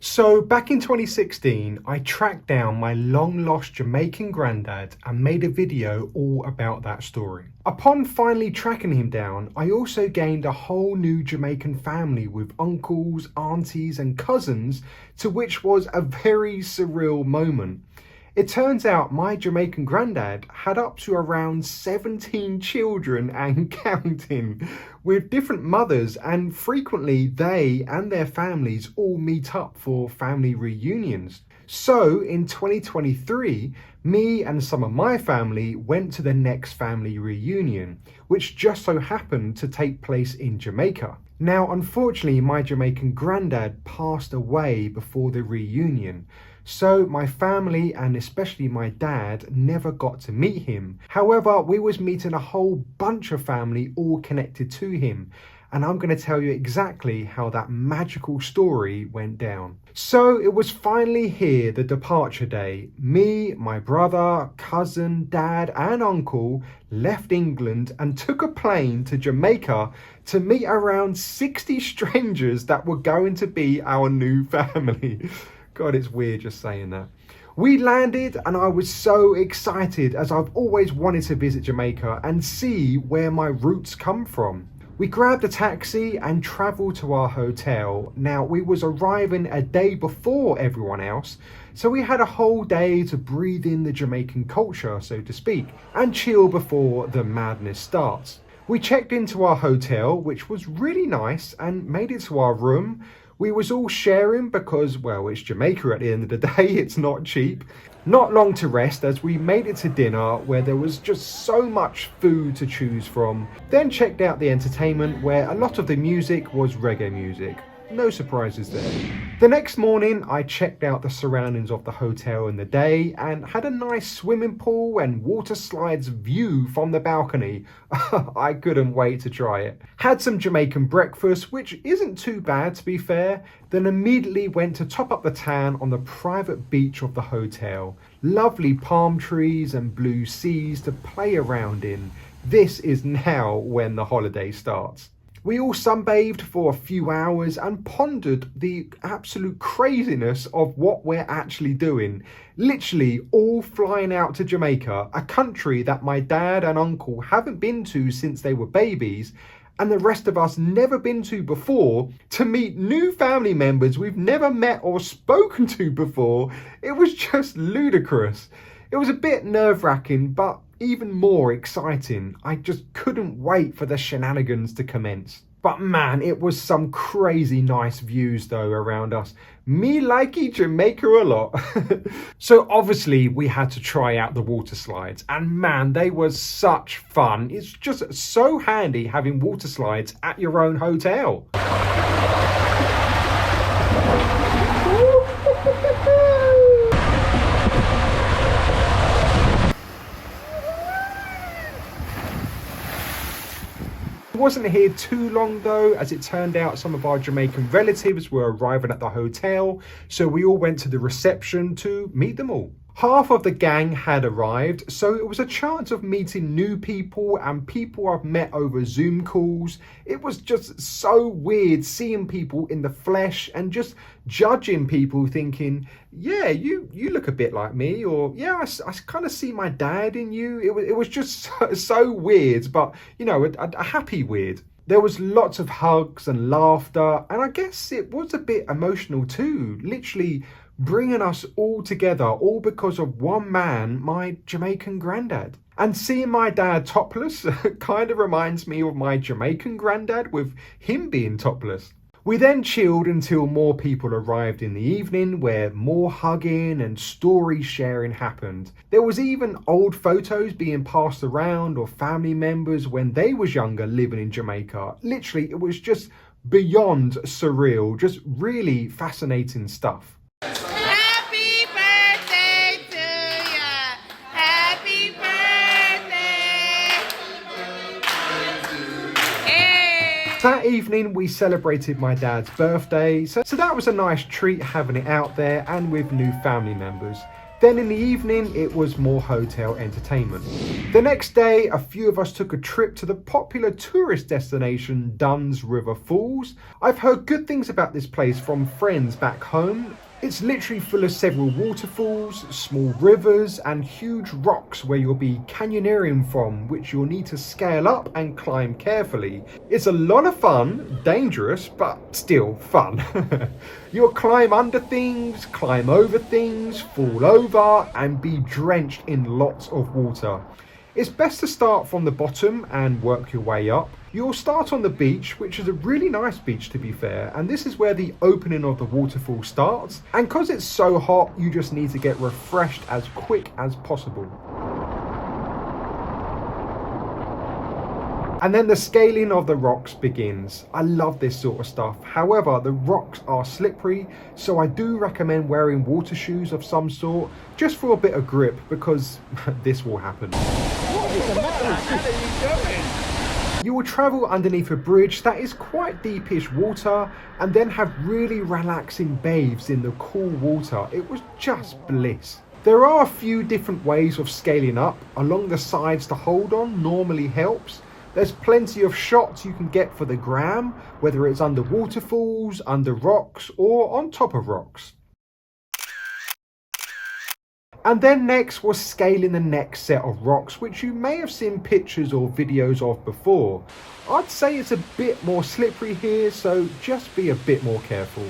So back in 2016, I tracked down my long lost Jamaican granddad and made a video all about that story. Upon finally tracking him down, I also gained a whole new Jamaican family with uncles, aunties and cousins, to which was a very surreal moment. It turns out my Jamaican granddad had up to around 17 children and counting, with different mothers, and frequently they and their families all meet up for family reunions. So in 2023, me and some of my family went to the next family reunion, which just so happened to take place in Jamaica. Now, unfortunately, my Jamaican granddad passed away before the reunion, so my family and especially my dad never got to meet him. However, we was meeting a whole bunch of family all connected to him, and I'm going to tell you exactly how that magical story went down. So it was finally here, the departure day. Me, my brother, cousin, dad and uncle left England and took a plane to Jamaica to meet around 60 strangers that were going to be our new family. God, it's weird just saying that. We landed and I was so excited, as I've always wanted to visit Jamaica and see where my roots come from. We grabbed a taxi and travelled to our hotel. Now, we was arriving a day before everyone else, so we had a whole day to breathe in the Jamaican culture, so to speak, and chill before the madness starts. We checked into our hotel, which was really nice, and made it to our room. We was all sharing because, well, it's Jamaica at the end of the day, it's not cheap. Not long to rest as we made it to dinner, where there was just so much food to choose from. Then checked out the entertainment, where a lot of the music was reggae music. No surprises there. The next morning, I checked out the surroundings of the hotel in the day and had a nice swimming pool and water slides view from the balcony. I couldn't wait to try it. Had some Jamaican breakfast, which isn't too bad to be fair, then immediately went to top up the tan on the private beach of the hotel. Lovely palm trees and blue seas to play around in. This is now when the holiday starts. We all sunbathed for a few hours and pondered the absolute craziness of what we're actually doing. Literally all flying out to Jamaica, a country that my dad and uncle haven't been to since they were babies, and the rest of us never been to before, to meet new family members we've never met or spoken to before. It was just ludicrous. It was a bit nerve-wracking, but even more exciting. I just couldn't wait for the shenanigans to commence. But man, it was some crazy nice views though around us. Me likey Jamaica a lot. So obviously we had to try out the water slides, and man, they were such fun. It's just so handy having water slides at your own hotel. Wasn't here too long though, as it turned out some of our Jamaican relatives were arriving at the hotel, so we all went to the reception to meet them all. Half of the gang had arrived, so it was a chance of meeting new people and people I've met over Zoom calls. It was just so weird seeing people in the flesh and just judging people, thinking, yeah, you look a bit like me, or yeah, I kind of see my dad in you. It was just so weird, but you know, a happy weird. There was lots of hugs and laughter, and I guess it was a bit emotional too, literally bringing us all together, all because of one man, my Jamaican granddad. And seeing my dad topless kind of reminds me of my Jamaican granddad, with him being topless. We then chilled until more people arrived in the evening, where more hugging and story sharing happened. There was even old photos being passed around of family members when they was younger living in Jamaica. Literally, it was just beyond surreal, just really fascinating stuff. That evening we celebrated my dad's birthday, so that was a nice treat having it out there and with new family members. Then in the evening, it was more hotel entertainment. The next day, a few of us took a trip to the popular tourist destination Dunn's River Falls. I've heard good things about this place from friends back home. It's literally full of several waterfalls, small rivers and huge rocks where you'll be canyoneering from, which you'll need to scale up and climb carefully. It's a lot of fun, dangerous, but still fun. You'll climb under things, climb over things, fall over and be drenched in lots of water. It's best to start from the bottom and work your way up. You'll start on the beach, which is a really nice beach to be fair, and this is where the opening of the waterfall starts, and because it's so hot you just need to get refreshed as quick as possible. And then the scaling of the rocks begins. I love this sort of stuff. However, the rocks are slippery, so I do recommend wearing water shoes of some sort, just for a bit of grip, because this will happen. What is the matter? What are you doing? You will travel underneath a bridge that is quite deepish water and then have really relaxing bathes in the cool water. It was just bliss. There are a few different ways of scaling up. Along the sides to hold on normally helps. There's plenty of shots you can get for the gram, whether it's under waterfalls, under rocks or on top of rocks. And then next was scaling the next set of rocks, which you may have seen pictures or videos of before. I'd say it's a bit more slippery here, so just be a bit more careful.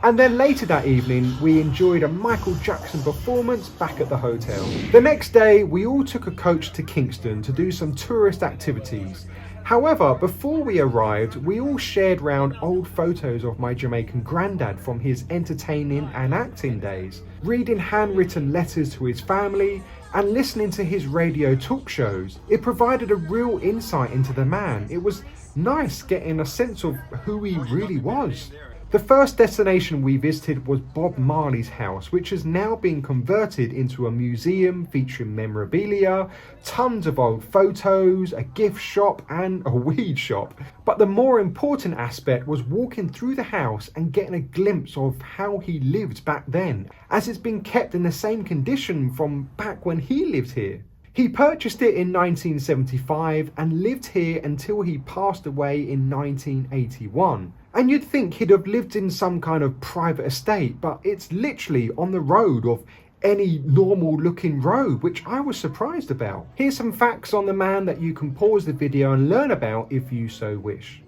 And then later that evening, we enjoyed a Michael Jackson performance back at the hotel. The next day, we all took a coach to Kingston to do some tourist activities. However, before we arrived, we all shared round old photos of my Jamaican granddad from his entertaining and acting days, reading handwritten letters to his family and listening to his radio talk shows. It provided a real insight into the man. It was nice getting a sense of who he really was. The first destination we visited was Bob Marley's house, which has now been converted into a museum featuring memorabilia, tons of old photos, a gift shop and a weed shop. But the more important aspect was walking through the house and getting a glimpse of how he lived back then, as it's been kept in the same condition from back when he lived here. He purchased it in 1975 and lived here until he passed away in 1981. And you'd think he'd have lived in some kind of private estate, but it's literally on the road of any normal looking road, which I was surprised about. Here's some facts on the man that you can pause the video and learn about if you so wish.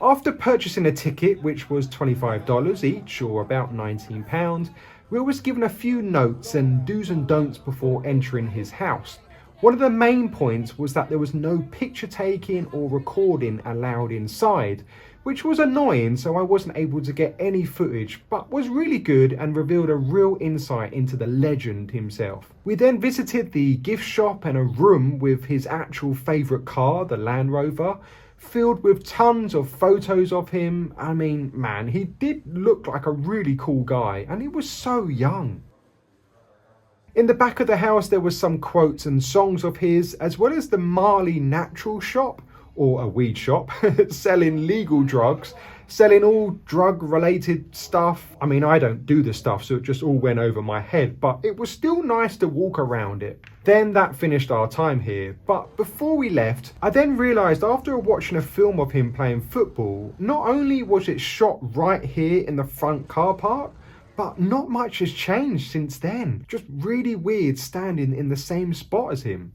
After purchasing a ticket, which was $25 each or about £19, Will was given a few notes and do's and don'ts before entering his house. One of the main points was that there was no picture taking or recording allowed inside, which was annoying, so I wasn't able to get any footage, but was really good and revealed a real insight into the legend himself. We then visited the gift shop and a room with his actual favourite car, the Land Rover, filled with tons of photos of him. I mean, man, he did look like a really cool guy, and he was so young. In the back of the house there was some quotes and songs of his, as well as the Marley Natural Shop, or a weed shop, selling legal drugs, selling all drug related stuff. I mean, I don't do the stuff, so it just all went over my head, but it was still nice to walk around it. Then that finished our time here, but before we left, I then realised after watching a film of him playing football, not only was it shot right here in the front car park, but not much has changed since then. Just really weird standing in the same spot as him.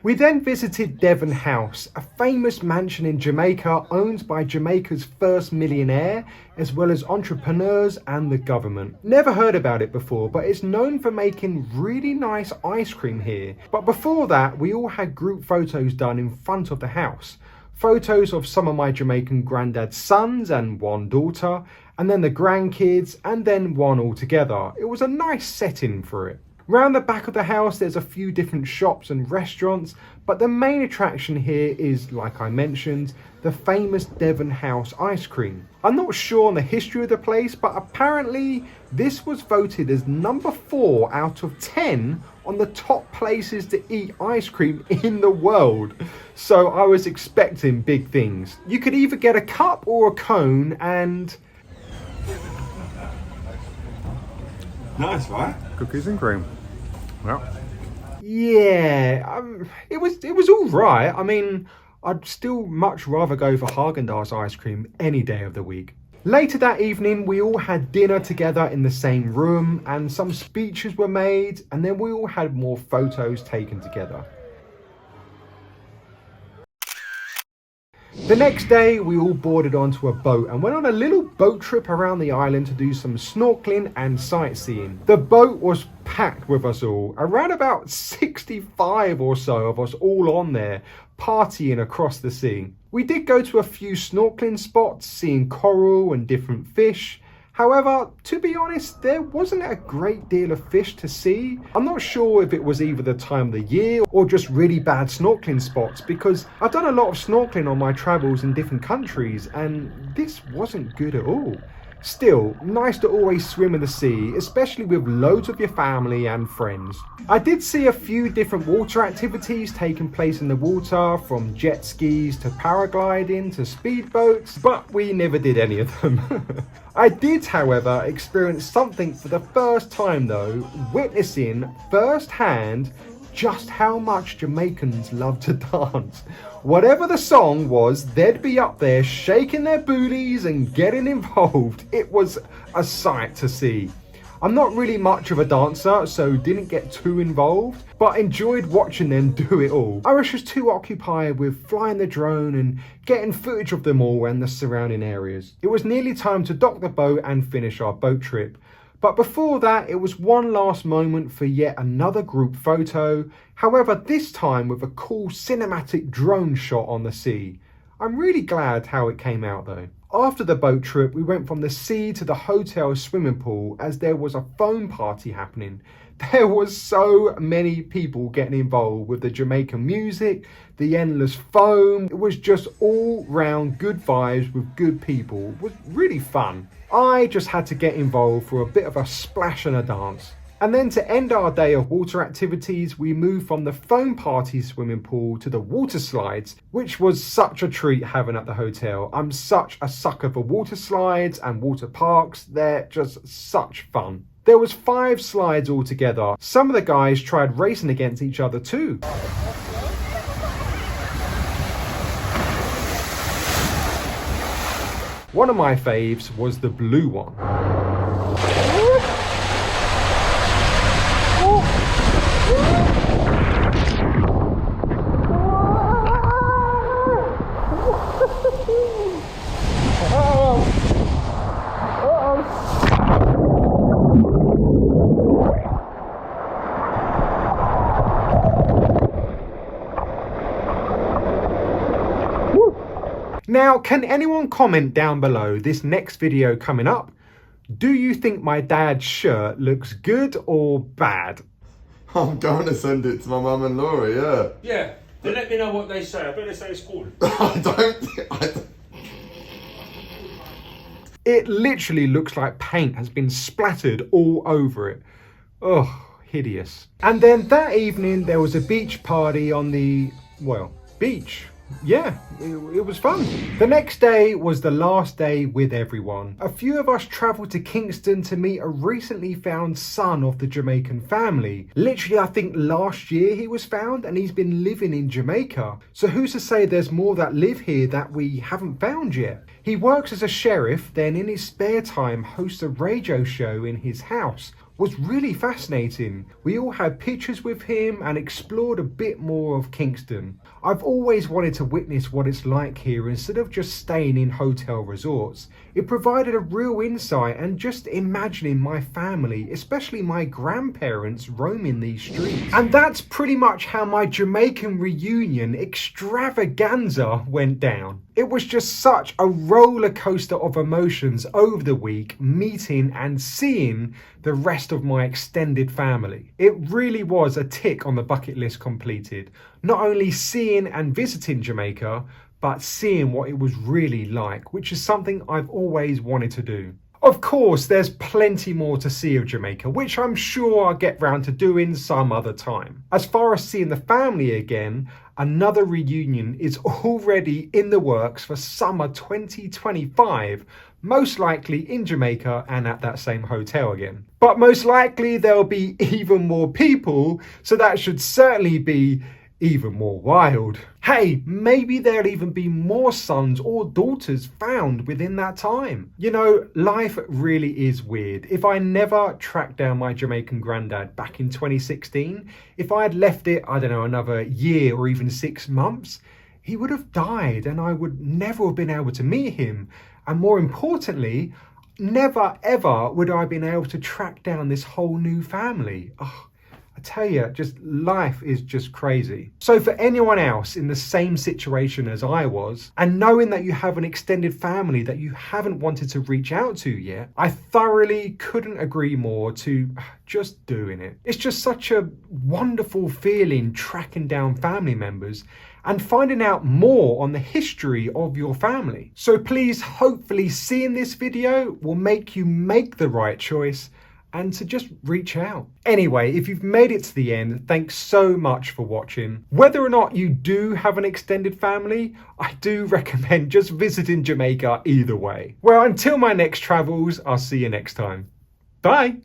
We then visited Devon House, a famous mansion in Jamaica owned by Jamaica's first millionaire, as well as entrepreneurs and the government. Never heard about it before, but it's known for making really nice ice cream here. But before that, we all had group photos done in front of the house. Photos of some of my Jamaican granddad's sons and one daughter, and then the grandkids, and then one altogether. It was a nice setting for it. Round the back of the house there's a few different shops and restaurants, but the main attraction here is, like I mentioned, the famous Devon House ice cream. I'm not sure on the history of the place, but apparently this was voted as number 4 out of 10 on the top places to eat ice cream in the world. So I was expecting big things. You could either get a cup or a cone, and Nice, right? Cookies and cream. Well, yeah, it was all right. I mean, I'd still much rather go for Haagen-Dazs ice cream any day of the week. Later that evening, we all had dinner together in the same room, and some speeches were made, and then we all had more photos taken together. The next day, we all boarded onto a boat and went on a little boat trip around the island to do some snorkeling and sightseeing. The boat was packed with us all, around about 65 or so of us all on there, partying across the sea. We did go to a few snorkeling spots, seeing coral and different fish. However, to be honest, there wasn't a great deal of fish to see. I'm not sure if it was either the time of the year or just really bad snorkeling spots, because I've done a lot of snorkeling on my travels in different countries and this wasn't good at all. Still, nice to always swim in the sea, especially with loads of your family and friends. I did see a few different water activities taking place in the water, from jet skis to paragliding to speedboats, but we never did any of them. I did, however, experience something for the first time though, witnessing firsthand just how much Jamaicans love to dance. Whatever the song was, they'd be up there shaking their booties and getting involved. It was a sight to see. I'm not really much of a dancer, so didn't get too involved, but enjoyed watching them do it all. I was just too occupied with flying the drone and getting footage of them all and the surrounding areas. It was nearly time to dock the boat and finish our boat trip. But before that, it was one last moment for yet another group photo, however this time with a cool cinematic drone shot on the sea. I'm really glad how it came out though. After the boat trip, we went from the sea to the hotel swimming pool as there was a foam party happening. There was so many people getting involved with the Jamaican music, the endless foam. It was just all round good vibes with good people. It was really fun. I just had to get involved for a bit of a splash and a dance. And then to end our day of water activities, we moved from the foam party swimming pool to the water slides, which was such a treat having at the hotel. I'm such a sucker for water slides and water parks. They're just such fun. There was 5 slides altogether. Some of the guys tried racing against each other too. One of my faves was the blue one. Now, can anyone comment down below this next video coming up? Do you think my dad's shirt looks good or bad? I'm going to send it to my mum and Laura, yeah. Yeah, then let me know what they say. I bet they say it's cool. I don't. It literally looks like paint has been splattered all over it. Oh, hideous. And then that evening there was a beach party on the, well, beach. Yeah, it was fun. The next day was the last day with everyone. A few of us travelled to Kingston to meet a recently found son of the Jamaican family. Literally, I think last year he was found and he's been living in Jamaica. So who's to say there's more that live here that we haven't found yet? He works as a sheriff, then in his spare time hosts a radio show in his house. Was really fascinating. We all had pictures with him and explored a bit more of Kingston. I've always wanted to witness what it's like here instead of just staying in hotel resorts. It provided a real insight, and just imagining my family, especially my grandparents, roaming these streets. And that's pretty much how my Jamaican reunion extravaganza went down. It was just such a roller coaster of emotions over the week, meeting and seeing the rest of my extended family. It really was a tick on the bucket list completed. Not only seeing and visiting Jamaica, but seeing what it was really like, which is something I've always wanted to do. Of course, there's plenty more to see of Jamaica, which I'm sure I'll get round to doing some other time. As far as seeing the family again, another reunion is already in the works for summer 2025, most likely in Jamaica and at that same hotel again. But most likely there'll be even more people, so that should certainly be even more wild. Hey, maybe there'll even be more sons or daughters found within that time. You know, life really is weird. If I never tracked down my Jamaican granddad back in 2016, if I had left it, I don't know, another year or even 6 months, he would have died and I would never have been able to meet him. And more importantly, never ever would I have been able to track down this whole new family. Oh, I tell you, just life is just crazy. So for anyone else in the same situation as I was, and knowing that you have an extended family that you haven't wanted to reach out to yet, I thoroughly couldn't agree more to just doing it. It's just such a wonderful feeling tracking down family members and finding out more on the history of your family. So please, hopefully seeing this video will make you make the right choice and to just reach out. Anyway, if you've made it to the end, thanks so much for watching. Whether or not you do have an extended family, I do recommend just visiting Jamaica either way. Well, until my next travels, I'll see you next time. Bye.